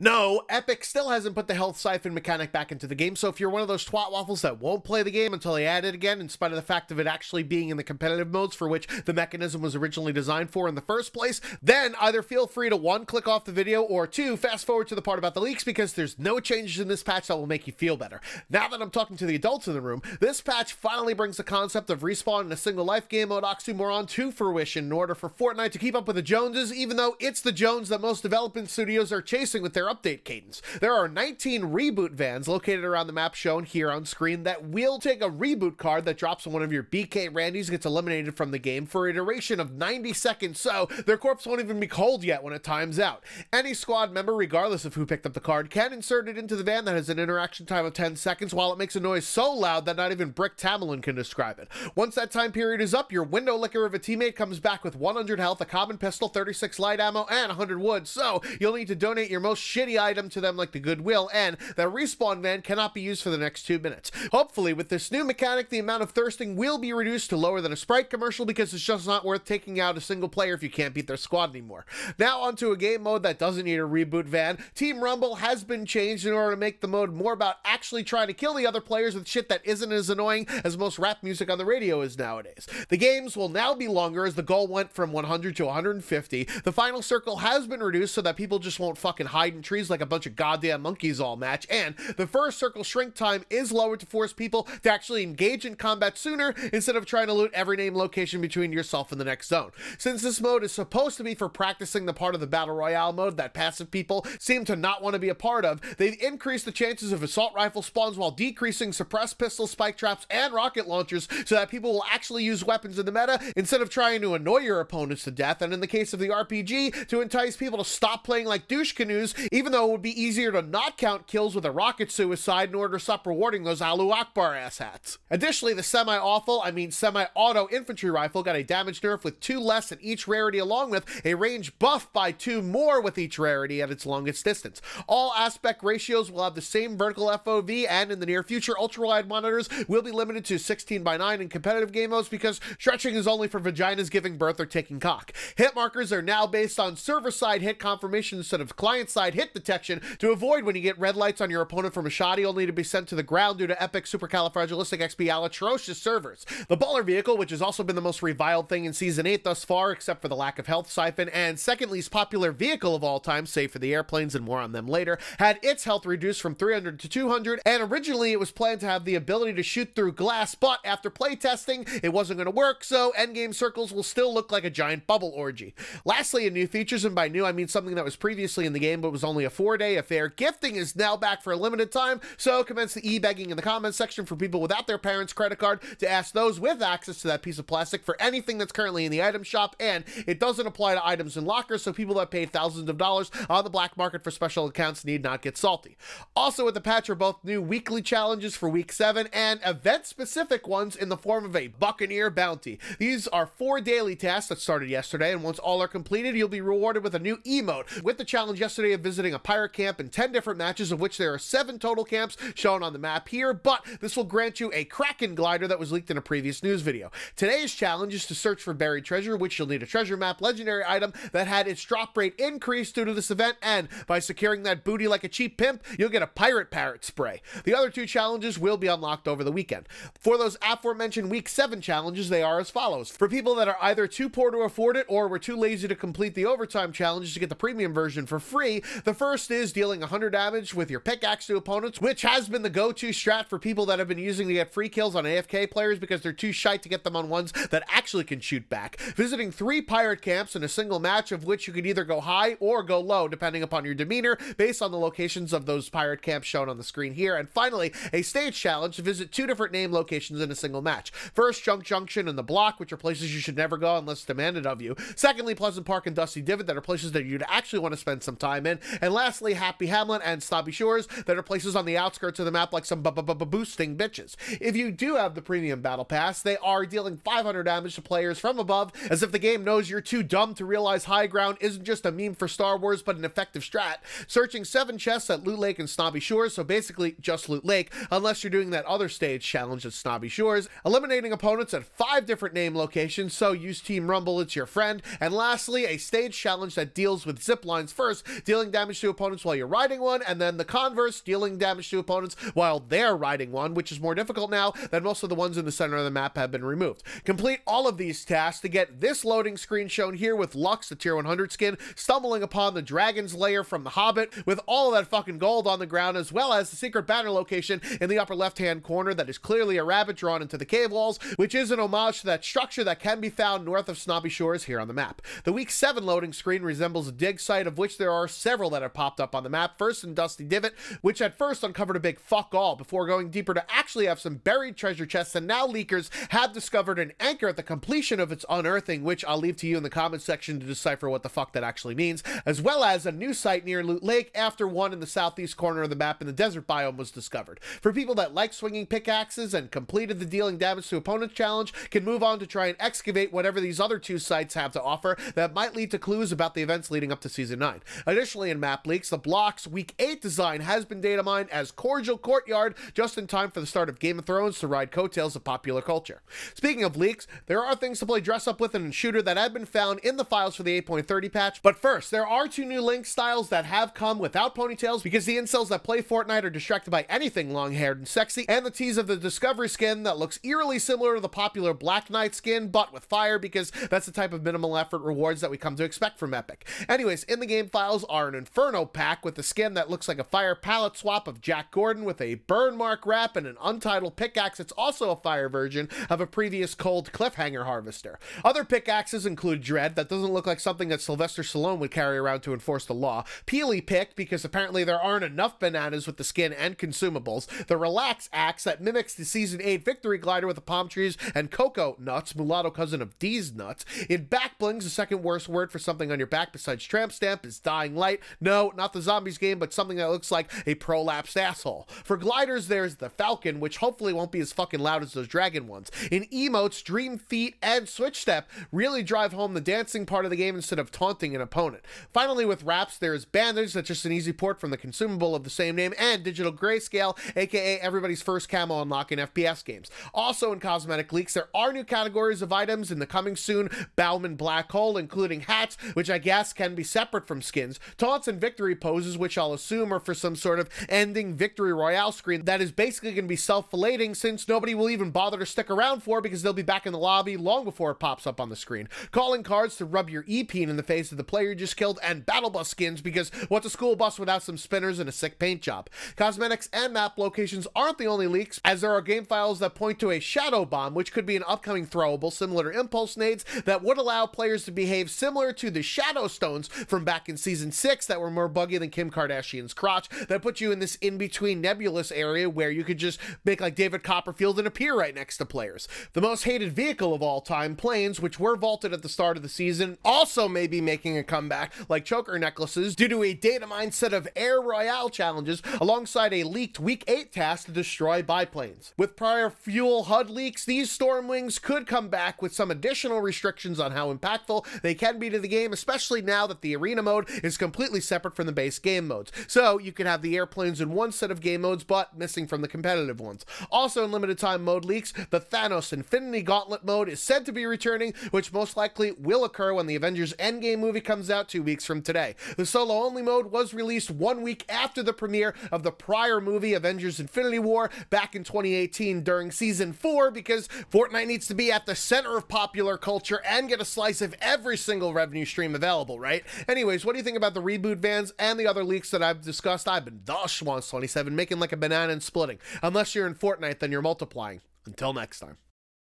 No, Epic still hasn't put the health siphon mechanic back into the game, so if you're one of those twat waffles that won't play the game until they add it again, in spite of the fact of it actually being in the competitive modes for which the mechanism was originally designed for in the first place, then either feel free to 1, click off the video, or 2, fast forward to the part about the leaks, because there's no changes in this patch that will make you feel better. Now that I'm talking to the adults in the room, this patch finally brings the concept of respawn in a single life game mode oxymoron to fruition in order for Fortnite to keep up with the Joneses, even though it's the Jones that most development studios are chasing with their update cadence. There are 19 Reboot vans located around the map shown here on screen that will take a Reboot card that drops when one of your BK Randys gets eliminated from the game for a duration of 90 seconds, so their corpse won't even be cold yet when it times out. Any squad member, regardless of who picked up the card, can insert it into the van that has an interaction time of 10 seconds while it makes a noise so loud that not even Brick Tamerlan can describe it. Once that time period is up, your window licker of a teammate comes back with 100 health, a common pistol, 36 light ammo, and 100 wood, so you'll need to donate your most shitty item to them like the Goodwill, and the respawn van cannot be used for the next 2 minutes. Hopefully, with this new mechanic, the amount of thirsting will be reduced to lower than a Sprite commercial, because it's just not worth taking out a single player if you can't beat their squad anymore. Now onto a game mode that doesn't need a Reboot van. Team Rumble has been changed in order to make the mode more about actually trying to kill the other players with shit that isn't as annoying as most rap music on the radio is nowadays. The games will now be longer as the goal went from 100 to 150. The final circle has been reduced so that people just won't fucking hide in trees like a bunch of goddamn monkeys all match, and the first circle shrink time is lowered to force people to actually engage in combat sooner instead of trying to loot every named location between yourself and the next zone. Since this mode is supposed to be for practicing the part of the Battle Royale mode that passive people seem to not want to be a part of, they've increased the chances of assault rifle spawns while decreasing suppressed pistols, spike traps, and rocket launchers so that people will actually use weapons in the meta instead of trying to annoy your opponents to death, and in the case of the RPG, to entice people to stop playing like douche canoes, even though it would be easier to not count kills with a rocket suicide in order to stop rewarding those Allahu Akbar asshats. Additionally, the semi-auto infantry rifle got a damage nerf with 2 less in each rarity, along with a range buff by 2 more with each rarity at its longest distance. All aspect ratios will have the same vertical FOV, and in the near future, ultra-wide monitors will be limited to 16:9 in competitive game modes, because stretching is only for vaginas giving birth or taking cock. Hit markers are now based on server-side hit confirmation instead of client-side hit detection to avoid when you get red lights on your opponent from a shot, he'll need to be sent to the ground due to Epic supercalifragilisticexpialidocious servers. The baller vehicle, which has also been the most reviled thing in Season 8 thus far, except for the lack of health siphon, and second least popular vehicle of all time, save for the airplanes and more on them later, had its health reduced from 300 to 200, and originally it was planned to have the ability to shoot through glass, but after playtesting, it wasn't going to work, so endgame circles will still look like a giant bubble orgy. Lastly, in new features, and by new I mean something that was previously in the game but was only a 4-day affair, gifting is now back for a limited time, so commence the e-begging in the comments section for people without their parents' credit card to ask those with access to that piece of plastic for anything that's currently in the item shop, and it doesn't apply to items in lockers, so people that paid thousands of dollars on the black market for special accounts need not get salty. Also with the patch are both new weekly challenges for week 7 and event-specific ones in the form of a Buccaneer bounty. These are 4 daily tasks that started yesterday, and once all are completed, you'll be rewarded with a new emote, with the challenge yesterday of visiting a pirate camp in 10 different matches, of which there are 7 total camps shown on the map here, but this will grant you a Kraken glider that was leaked in a previous news video. Today's challenge is to search for buried treasure, which you'll need a treasure map legendary item that had its drop rate increased due to this event, and by securing that booty like a cheap pimp, you'll get a pirate parrot spray. The other 2 challenges will be unlocked over the weekend. For those aforementioned week 7 challenges, they are as follows. For people that are either too poor to afford it or were too lazy to complete the overtime challenges to get the premium version for free, the first is dealing 100 damage with your pickaxe to opponents, which has been the go-to strat for people that have been using to get free kills on AFK players because they're too shy to get them on ones that actually can shoot back. Visiting 3 pirate camps in a single match, of which you could either go high or go low depending upon your demeanor based on the locations of those pirate camps shown on the screen here. And finally, a stage challenge to visit 2 different named locations in a single match. First, Junk Junction and the Block, which are places you should never go unless demanded of you. Secondly, Pleasant Park and Dusty Divot, that are places that you'd actually want to spend some time in. And lastly, Happy Hamlet and Snobby Shores, that are places on the outskirts of the map like some boosting bitches. If you do have the premium battle pass, they are dealing 500 damage to players from above, as if the game knows you're too dumb to realize high ground isn't just a meme for Star Wars but an effective strat. Searching 7 chests at Loot Lake and Snobby Shores, so basically just Loot Lake, unless you're doing that other stage challenge at Snobby Shores. Eliminating opponents at 5 different name locations, so use Team Rumble, it's your friend. And lastly, a stage challenge that deals with zip lines first, dealing damage damage to opponents while you're riding one, and then the converse, dealing damage to opponents while they're riding one, which is more difficult now that most of the ones in the center of the map have been removed. Complete all of these tasks to get this loading screen shown here with Lux, the tier 100 skin, stumbling upon the dragon's lair from The Hobbit with all of that fucking gold on the ground, as well as the secret banner location in the upper left-hand corner that is clearly a rabbit drawn into the cave walls, which is an homage to that structure that can be found north of Snobby Shores here on the map. The week 7 loading screen resembles a dig site, of which there are several that have popped up on the map. First in Dusty Divot, which at first uncovered a big fuck all before going deeper to actually have some buried treasure chests, and now leakers have discovered an anchor at the completion of its unearthing, which I'll leave to you in the comments section to decipher what the fuck that actually means, as well as a new site near Loot Lake after one in the southeast corner of the map in the desert biome was discovered. For people that like swinging pickaxes and completed the dealing damage to opponents challenge, can move on to try and excavate whatever these other two sites have to offer that might lead to clues about the events leading up to Season 9. Additionally, in map leaks, the block's Week 8 design has been data mined as Cordial Courtyard, just in time for the start of Game of Thrones to ride coattails of popular culture. Speaking of leaks, there are things to play dress up with in a shooter that have been found in the files for the 8.30 patch, but first, there are 2 new Link styles that have come without ponytails because the incels that play Fortnite are distracted by anything long-haired and sexy, and the tease of the Discovery skin that looks eerily similar to the popular Black Knight skin, but with fire, because that's the type of minimal effort rewards that we come to expect from Epic. Anyways, in the game files are an Inferno pack with a skin that looks like a fire palette swap of Jack Gordon with a burn mark wrap and an untitled pickaxe. It's also a fire version of a previous cold cliffhanger harvester. Other pickaxes include Dread, that doesn't look like something that Sylvester Stallone would carry around to enforce the law. Peely Pick, because apparently there aren't enough bananas with the skin and consumables. The Relax Axe, that mimics the Season 8 Victory Glider with the palm trees and cocoa nuts, mulatto cousin of D's nuts. In Back Blings, the second worst word for something on your back besides tramp stamp is Dying Light. No, not the Zombies game, but something that looks like a prolapsed asshole. For gliders, there's the Falcon, which hopefully won't be as fucking loud as those dragon ones. In emotes, Dream Feet and Switch Step really drive home the dancing part of the game instead of taunting an opponent. Finally, with wraps, there's Bandage, that's just an easy port from the consumable of the same name, and Digital Grayscale, aka everybody's first camo unlock in FPS games. Also in cosmetic leaks, there are new categories of items in the coming soon Bauman Black Hole, including hats, which I guess can be separate from skins, taunts and victory poses, which I'll assume are for some sort of ending victory royale screen that is basically going to be self-fillating, since nobody will even bother to stick around for because they'll be back in the lobby long before it pops up on the screen. Calling cards to rub your E-peen in the face of the player you just killed, and battle bus skins, because what's a school bus without some spinners and a sick paint job? Cosmetics and map locations aren't the only leaks, as there are game files that point to a Shadow Bomb, which could be an upcoming throwable similar to Impulse Nades that would allow players to behave similar to the Shadow Stones from back in Season 6 that were more buggy than Kim Kardashian's crotch, that put you in this in-between nebulous area where you could just make like David Copperfield and appear right next to players. The most hated vehicle of all time, planes, which were vaulted at the start of the season, also may be making a comeback like choker necklaces due to a data mine set of Air Royale challenges alongside a leaked Week 8 task to destroy biplanes. With prior fuel HUD leaks, these Stormwings could come back with some additional restrictions on how impactful they can be to the game, especially now that the arena mode is completely separate from the base game modes. So you can have the airplanes in one set of game modes, but missing from the competitive ones. Also in limited time mode leaks, the Thanos Infinity Gauntlet mode is said to be returning, which most likely will occur when the Avengers Endgame movie comes out 2 weeks from today. The solo only mode was released 1 week after the premiere of the prior movie Avengers Infinity War back in 2018 during Season 4, because Fortnite needs to be at the center of popular culture and get a slice of every single revenue stream available, right? Anyways, what do you think about the Reboot vans and the other leaks that I've discussed? I've been the Schwans27, making like a banana and splitting. Unless you're in Fortnite, then you're multiplying. Until next time.